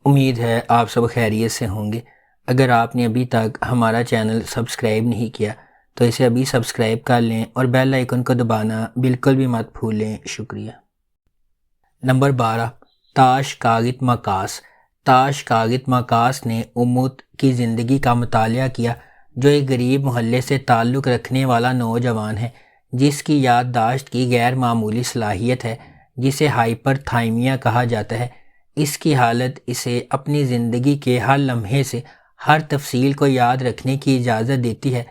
امید ہے آپ سب خیریت سے ہوں گے۔ اگر آپ نے ابھی تک ہمارا چینل سبسکرائب نہیں کیا تو اسے ابھی سبسکرائب کر لیں اور بیل آئیکن کو دبانا بالکل بھی مت بھولیں۔ شکریہ۔ نمبر 12، تاش کاغت مکاس۔ تاش کاغت مکاس نے امت کی زندگی کا مطالعہ کیا، جو ایک غریب محلے سے تعلق رکھنے والا نوجوان ہے جس کی یادداشت کی غیر معمولی صلاحیت ہے، جسے ہائپر تھائمیا کہا جاتا ہے۔ اس کی حالت اسے اپنی زندگی کے ہر لمحے سے ہر تفصیل کو یاد رکھنے کی اجازت دیتی ہے۔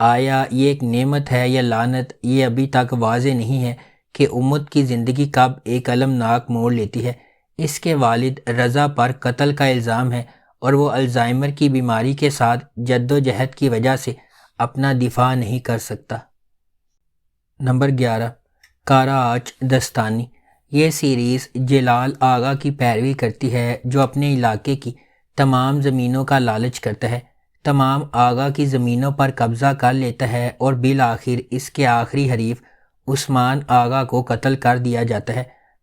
آیا یہ ایک نعمت ہے یا لعنت، یہ ابھی تک واضح نہیں ہے کہ امت کی زندگی کب ایک المناک موڑ لیتی ہے۔ اس کے والد رضا پر قتل کا الزام ہے اور وہ الزائمر کی بیماری کے ساتھ جدوجہد کی وجہ سے اپنا دفاع نہیں کر سکتا۔ نمبر 11، کارا آچ دستانی۔ یہ سیریز جلال آغا کی پیروی کرتی ہے، جو اپنے علاقے کی تمام زمینوں کا لالچ کرتا ہے، تمام آغا کی زمینوں پر قبضہ کر لیتا ہے اور بالآخر اس کے آخری حریف عثمان آغا کو قتل کر دیا جاتا ہے۔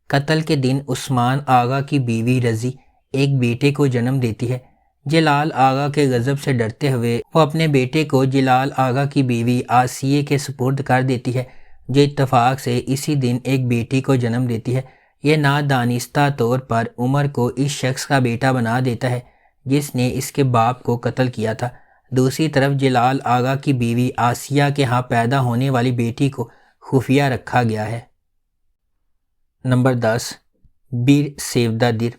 قتل کے دن عثمان آغا کی بیوی رضی ایک بیٹے کو جنم دیتی ہے۔ جلال آغا کے غضب سے ڈرتے ہوئے وہ اپنے بیٹے کو جلال آغا کی بیوی آسیے کے سپرد کر دیتی ہے، جو اتفاق سے اسی دن ایک بیٹی کو جنم دیتی ہے۔ یہ نادانستہ طور پر عمر کو اس شخص کا بیٹا بنا دیتا ہے جس نے اس کے باپ کو قتل کیا تھا۔ دوسری طرف جلال آغا کی بیوی آسیہ کے ہاں پیدا ہونے والی بیٹی کو خفیہ رکھا گیا ہے۔ نمبر 10، بیر سیودہ در۔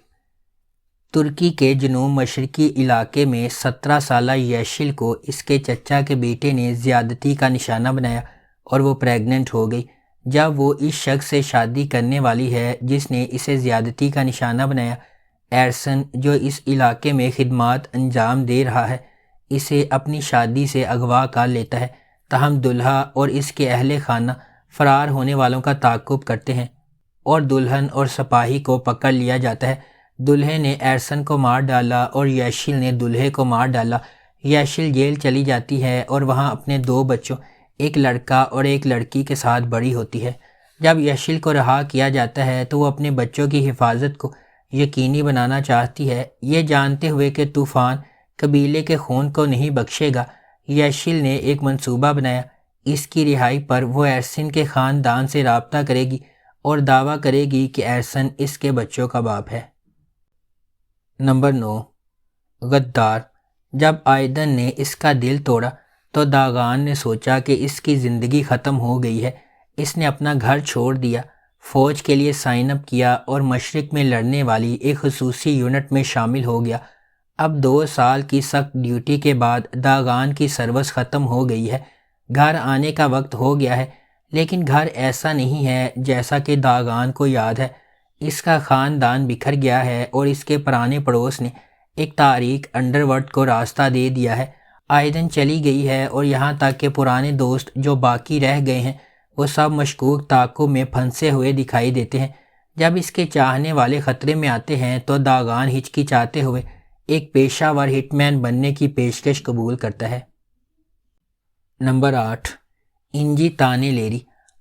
ترکی کے جنوب مشرقی علاقے میں 17 سالہ یشل کو اس کے چچا کے بیٹے نے زیادتی کا نشانہ بنایا اور وہ پریگننٹ ہو گئی۔ جب وہ اس شخص سے شادی کرنے والی ہے جس نے اسے زیادتی کا نشانہ بنایا، ایرسن، جو اس علاقے میں خدمات انجام دے رہا ہے، اسے اپنی شادی سے اغوا کر لیتا ہے۔ تاہم دلہا اور اس کے اہل خانہ فرار ہونے والوں کا تعاقب کرتے ہیں اور دلہن اور سپاہی کو پکڑ لیا جاتا ہے۔ دلہے نے ایرسن کو مار ڈالا اور یشل نے دلہے کو مار ڈالا۔ یشل جیل چلی جاتی ہے اور وہاں اپنے 2 بچوں، ایک لڑکا اور ایک لڑکی کے ساتھ بڑی ہوتی ہے۔ جب یشل کو رہا کیا جاتا ہے تو وہ اپنے بچوں کی حفاظت کو یقینی بنانا چاہتی ہے، یہ جانتے ہوئے کہ طوفان قبیلے کے خون کو نہیں بخشے گا۔ یشل نے ایک منصوبہ بنایا۔ اس کی رہائی پر وہ ایرسن کے خاندان سے رابطہ کرے گی اور دعویٰ کرے گی کہ ایرسن اس کے بچوں کا باپ ہے۔ نمبر 9، غدار۔ جب آئیدن نے اس کا دل توڑا تو داغان نے سوچا کہ اس کی زندگی ختم ہو گئی ہے۔ اس نے اپنا گھر چھوڑ دیا، فوج کے لیے سائن اپ کیا اور مشرق میں لڑنے والی ایک خصوصی یونٹ میں شامل ہو گیا۔ اب 2 سال کی سخت ڈیوٹی کے بعد داغان کی سروس ختم ہو گئی ہے۔ گھر آنے کا وقت ہو گیا ہے، لیکن گھر ایسا نہیں ہے جیسا کہ داغان کو یاد ہے۔ اس کا خاندان بکھر گیا ہے اور اس کے پرانے پڑوس نے ایک تاریک انڈر ورلڈ کو راستہ دے دیا ہے۔ آئیدن چلی گئی ہے اور یہاں تک کہ پرانے دوست جو باقی رہ گئے ہیں وہ سب مشکوک تعاقب میں پھنسے ہوئے دکھائی دیتے ہیں۔ جب اس کے چاہنے والے خطرے میں آتے ہیں تو داغان ہچکچاتے ہوئے ایک پیشہ ور ہٹ مین بننے کی پیشکش قبول کرتا ہے۔ نمبر 8، انجی تانے لیری۔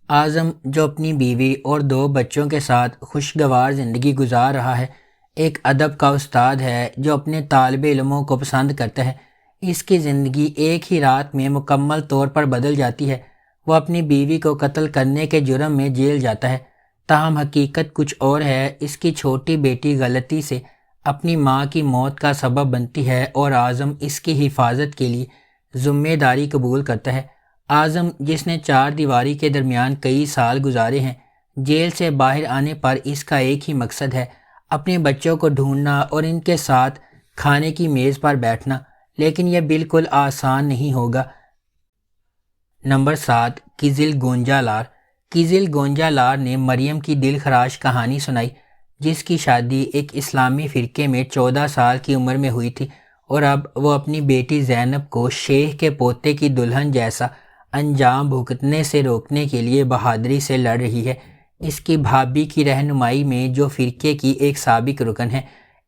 اعظم، جو اپنی بیوی اور 2 بچوں کے ساتھ خوشگوار زندگی گزار رہا ہے، ایک ادب کا استاد ہے جو اپنے طالب علموں کو پسند کرتا ہے۔ اس کی زندگی ایک ہی رات میں مکمل طور پر بدل جاتی ہے۔ وہ اپنی بیوی کو قتل کرنے کے جرم میں جیل جاتا ہے، تاہم حقیقت کچھ اور ہے۔ اس کی چھوٹی بیٹی غلطی سے اپنی ماں کی موت کا سبب بنتی ہے اور اعظم اس کی حفاظت کے لیے ذمہ داری قبول کرتا ہے۔ اعظم، جس نے 4 دیواری کے درمیان کئی سال گزارے ہیں، جیل سے باہر آنے پر اس کا ایک ہی مقصد ہے، اپنے بچوں کو ڈھونڈنا اور ان کے ساتھ کھانے کی میز پر بیٹھنا، لیکن یہ بالکل آسان نہیں ہوگا۔ نمبر 7، کزل گونجالار۔ کزل گونجالار نے مریم کی دل خراش کہانی سنائی، جس کی شادی ایک اسلامی فرقے میں 14 سال کی عمر میں ہوئی تھی اور اب وہ اپنی بیٹی زینب کو شیخ کے پوتے کی دلہن جیسا انجام بھگتنے سے روکنے کے لیے بہادری سے لڑ رہی ہے۔ اس کی بھابھی کی رہنمائی میں، جو فرقے کی ایک سابق رکن ہے،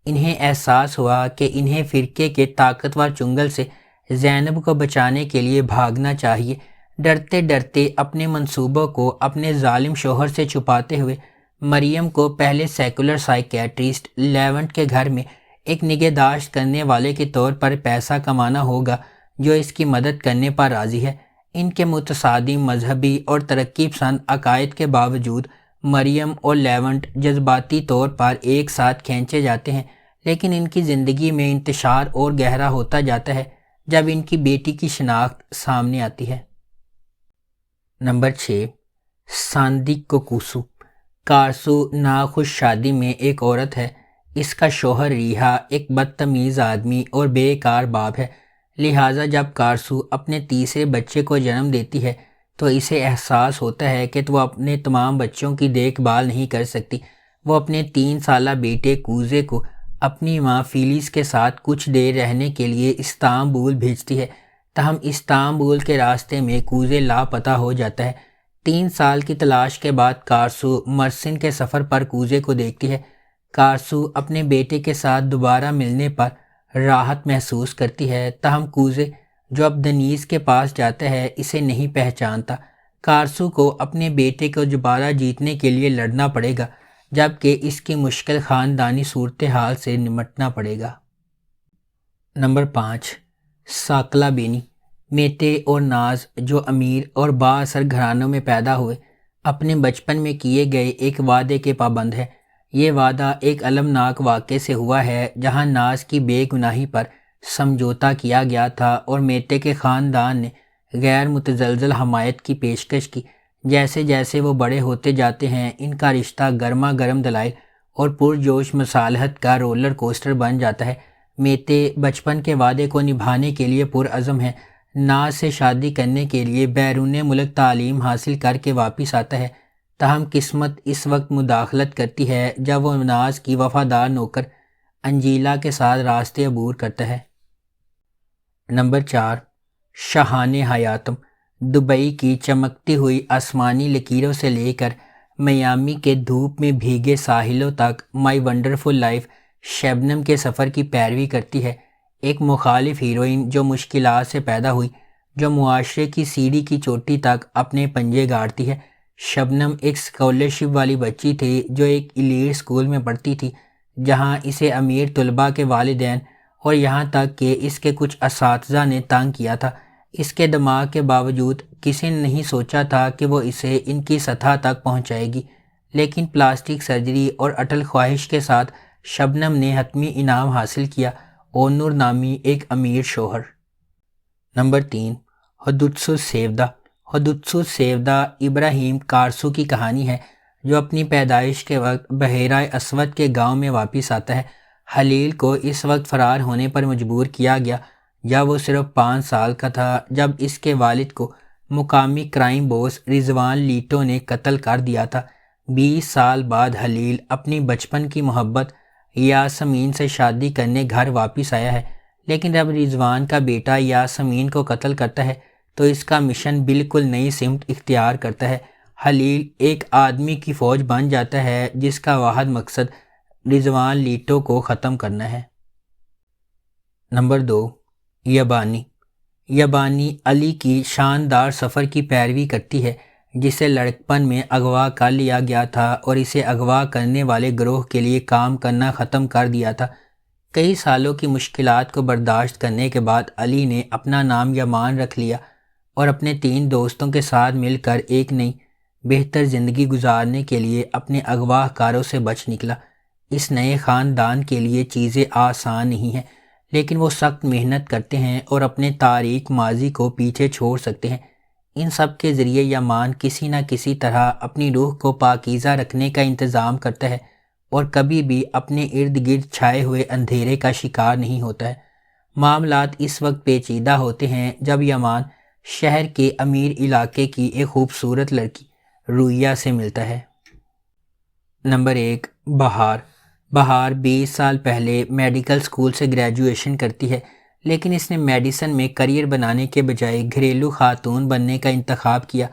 انہیں احساس ہوا کہ انہیں فرقے کے طاقتور چنگل سے زینب کو بچانے کے لیے بھاگنا چاہیے۔ ڈرتے ڈرتے اپنے منصوبوں کو اپنے ظالم شوہر سے چھپاتے ہوئے مریم کو پہلے سیکولر سائیکیٹرسٹ لیونٹ کے گھر میں ایک نگہداشت کرنے والے کے طور پر پیسہ کمانا ہوگا جو اس کی مدد کرنے پر راضی ہے۔ ان کے متصادم مذہبی اور ترقی پسند عقائد کے باوجود مریم اور لیونٹ جذباتی طور پر ایک ساتھ کھینچے جاتے ہیں، لیکن ان کی زندگی میں انتشار اور گہرا ہوتا جاتا ہے جب ان کی بیٹی کی شناخت سامنے آتی ہے۔ نمبر 6، ساندی کوکوسو۔ کارسو ناخوش شادی میں ایک عورت ہے۔ اس کا شوہر ریحا ایک بدتمیز آدمی اور بے کار باپ ہے، لہٰذا جب کارسو اپنے تیسرے بچے کو جنم دیتی ہے تو اسے احساس ہوتا ہے کہ وہ اپنے تمام بچوں کی دیکھ بھال نہیں کر سکتی۔ وہ اپنے 3 سالہ بیٹے کوزے کو اپنی ماں فیلس کے ساتھ کچھ دیر رہنے کے لیے استنبول بھیجتی ہے، تاہم استنبول کے راستے میں کوزے لاپتہ ہو جاتا ہے۔ 3 سال کی تلاش کے بعد کارسو مرسن کے سفر پر کوزے کو دیکھتی ہے۔ کارسو اپنے بیٹے کے ساتھ دوبارہ ملنے پر راحت محسوس کرتی ہے، تاہم کوزے جو اب دنیز کے پاس جاتا ہے اسے نہیں پہچانتا۔ کارسو کو اپنے بیٹے کو دوبارہ جیتنے کے لیے لڑنا پڑے گا، جبکہ اس کی مشکل خاندانی صورتحال سے نمٹنا پڑے گا۔ نمبر 5، ساکلا بینی۔ میتے اور ناز جو امیر اور بااثر گھرانوں میں پیدا ہوئے، اپنے بچپن میں کیے گئے ایک وعدے کے پابند ہے۔ یہ وعدہ ایک المناک واقعے سے ہوا ہے جہاں ناز کی بے گناہی پر سمجھوتا کیا گیا تھا اور میتے کے خاندان نے غیر متزلزل حمایت کی پیشکش کی۔ جیسے جیسے وہ بڑے ہوتے جاتے ہیں ان کا رشتہ گرما گرم دلائل اور پرجوش مصالحت کا رولر کوسٹر بن جاتا ہے۔ میتے بچپن کے وعدے کو نبھانے کے لیے پرعزم ہے، ناز سے شادی کرنے کے لیے بیرون ملک تعلیم حاصل کر کے واپس آتا ہے، تاہم قسمت اس وقت مداخلت کرتی ہے جب وہ ناز کی وفادار نوکر انجیلا کے ساتھ راستے عبور کرتا ہے۔ نمبر 4، شاہانہ حیاتم۔ دبئی کی چمکتی ہوئی آسمانی لکیروں سے لے کر میامی کے دھوپ میں بھیگے ساحلوں تک مائی ونڈرفل لائف شبنم کے سفر کی پیروی کرتی ہے۔ ایک مخالف ہیروئن جو مشکلات سے پیدا ہوئی، جو معاشرے کی سیڑھی کی چوٹی تک اپنے پنجے گاڑتی ہے۔ شبنم ایک اسکالرشپ والی بچی تھی جو ایک ایلیٹ اسکول میں پڑھتی تھی، جہاں اسے امیر طلباء کے والدین اور یہاں تک کہ اس کے کچھ اساتذہ نے تنگ کیا تھا۔ اس کے دماغ کے باوجود کسی نے نہیں سوچا تھا کہ وہ اسے ان کی سطح تک پہنچائے گی، لیکن پلاسٹک سرجری اور اٹل خواہش کے ساتھ شبنم نے حتمی انعام حاصل کیا، اونور نامی ایک امیر شوہر۔ نمبر 3، ہدوتسو سیودہ۔ ہدوتسو سیودہ ابراہیم کارسو کی کہانی ہے جو اپنی پیدائش کے وقت بحیرہ اسود کے گاؤں میں واپس آتا ہے۔ خلیل کو اس وقت فرار ہونے پر مجبور کیا گیا جب وہ صرف 5 سال کا تھا، جب اس کے والد کو مقامی کرائم باس رضوان لیٹو نے قتل کر دیا تھا۔ 20 سال بعد خلیل اپنی بچپن کی محبت یاسمین سے شادی کرنے گھر واپس آیا ہے، لیکن جب رضوان کا بیٹا یاسمین کو قتل کرتا ہے تو اس کا مشن بالکل نئی سمت اختیار کرتا ہے۔ خلیل ایک آدمی کی فوج بن جاتا ہے جس کا واحد مقصد رضوان لیٹو کو ختم کرنا ہے۔ نمبر 2، یابانی۔ یابانی علی کی شاندار سفر کی پیروی کرتی ہے جسے لڑکپن میں اغوا کر لیا گیا تھا اور اسے اغوا کرنے والے گروہ کے لیے کام کرنا ختم کر دیا تھا۔ کئی سالوں کی مشکلات کو برداشت کرنے کے بعد علی نے اپنا نام یامان رکھ لیا اور اپنے 3 دوستوں کے ساتھ مل کر ایک نئی بہتر زندگی گزارنے کے لیے اپنے اغوا کاروں سے بچ نکلا۔ اس نئے خاندان کے لیے چیزیں آسان نہیں ہیں، لیکن وہ سخت محنت کرتے ہیں اور اپنے تاریک ماضی کو پیچھے چھوڑ سکتے ہیں۔ ان سب کے ذریعے یامان کسی نہ کسی طرح اپنی روح کو پاکیزہ رکھنے کا انتظام کرتا ہے اور کبھی بھی اپنے ارد گرد چھائے ہوئے اندھیرے کا شکار نہیں ہوتا ہے۔ معاملات اس وقت پیچیدہ ہوتے ہیں جب یامان شہر کے امیر علاقے کی ایک خوبصورت لڑکی رویا سے ملتا ہے۔ نمبر 1، بہار۔ بہار 20 سال پہلے میڈیکل سکول سے گریجویشن کرتی ہے، لیکن اس نے میڈیسن میں کریئر بنانے کے بجائے گھریلو خاتون بننے کا انتخاب کیا۔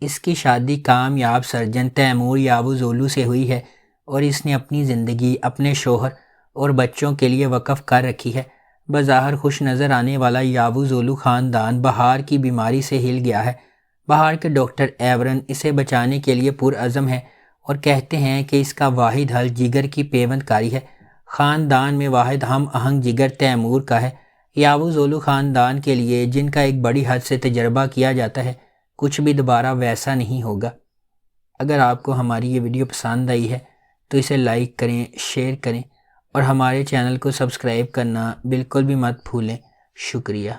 اس کی شادی کامیاب سرجن تیمور یاوزولو سے ہوئی ہے اور اس نے اپنی زندگی اپنے شوہر اور بچوں کے لیے وقف کر رکھی ہے۔ بظاہر خوش نظر آنے والا یاوزولو خاندان بہار کی بیماری سے ہل گیا ہے۔ بہار کے ڈاکٹر ایورن اسے بچانے کے لیے پرعزم ہے اور کہتے ہیں کہ اس کا واحد حل جگر کی پیوند کاری ہے۔ خاندان میں واحد ہم آہنگ جگر تیمور کا ہے۔ یاوو زولو خاندان کے لیے، جن کا ایک بڑی حد سے تجربہ کیا جاتا ہے، کچھ بھی دوبارہ ویسا نہیں ہوگا۔ اگر آپ کو ہماری یہ ویڈیو پسند آئی ہے تو اسے لائک کریں، شیئر کریں اور ہمارے چینل کو سبسکرائب کرنا بالکل بھی مت بھولیں۔ شکریہ۔